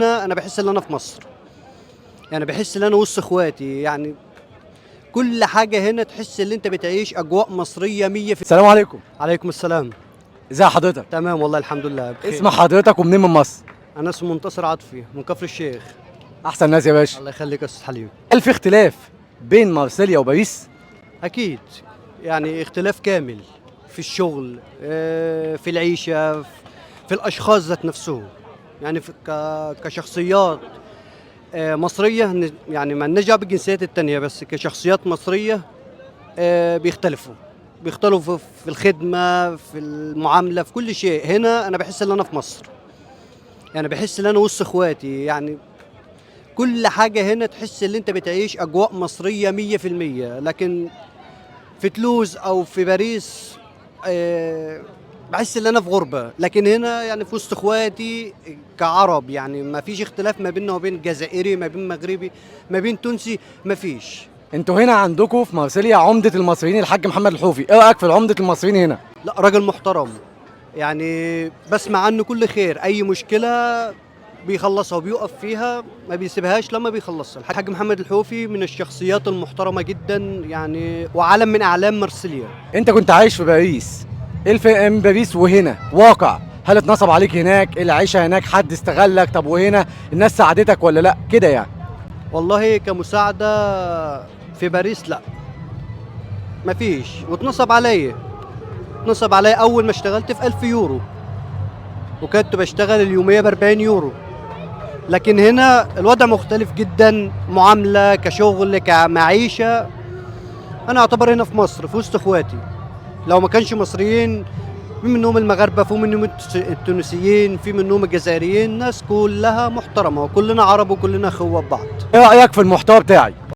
أنا باحس إن أنا في مصر، يعني باحس إن أنا وسط إخواتي، يعني كل حاجة هنا تحس إن أنت بتعيش أجواء مصرية 100%. السلام عليكم. عليكم السلام. ازي حضرتك؟ تمام والله الحمد لله بخير. اسم حضرتك ومنين من مصر؟ أنا اسمي منتصر عاطفي من كفر الشيخ. احسن ناس يا باشا. الله يخليك يا أستاذ حليم. هل في اختلاف بين مارسيليا وباريس؟ أكيد، يعني اختلاف كامل في الشغل، في العيشة، في الأشخاص ذات نفسهم، يعني كشخصيات مصرية، يعني ما لناش دعوة بالجنسيات التانية، بس كشخصيات مصرية بيختلفوا في الخدمة، في المعاملة، في كل شيء. هنا أنا باحس إن أنا في مصر، يعني باحس إن أنا وسط إخواتي، يعني كل حاجة هنا تحس إن أنت بتعيش أجواء مصرية 100%. لكن في تولوز أو في باريس باحس إن أنا في غربة، لكن هنا يعني في وسط إخواتي كعرب، يعني ما فيش اختلاف ما بيننا وبين جزائري، ما بين مغربي، ما بين تونسي، ما فيش. انتوا هنا عندكم في مارسيليا عمدة المصريين الحاج محمد الحوفي، ايه رأيك في عمدة المصريين هنا؟ لأ راجل محترم، يعني باسمع عنه كل خير، أي مشكلة بيخلصها وبيقف فيها، ما بيسيبهاش لما بيخلصها. الحاج محمد الحوفي من الشخصيات المحترمة جدا، يعني وعلم من أعلام مرسيليا. انت كنت عايش في باريس، ايه الفرق بين باريس وهنا؟ واقع، هل اتنصب عليك هناك؟ العيشة هناك حد استغلك؟ طب وهنا الناس ساعدتك ولا لا؟ كده يعني. والله كمساعدة في باريس لا، مفيش. واتنصب عليا، اتنصب عليا أول ما اشتغلت في 1000 يورو، وكنت بشتغل اليومية ب40 يورو. لكن هنا الوضع مختلف جدا، معاملة كشغل كمعيشة. أنا أعتبر هنا في مصر في وسط إخواتي، لو ما كانش مصريين، في منهم المغاربة، في منهم التونسيين، في منهم الجزائريين، ناس كلها محترمة، وكلنا عرب وكلنا اخوة ببعض. ايه رأيك في المحتوى بتاعي؟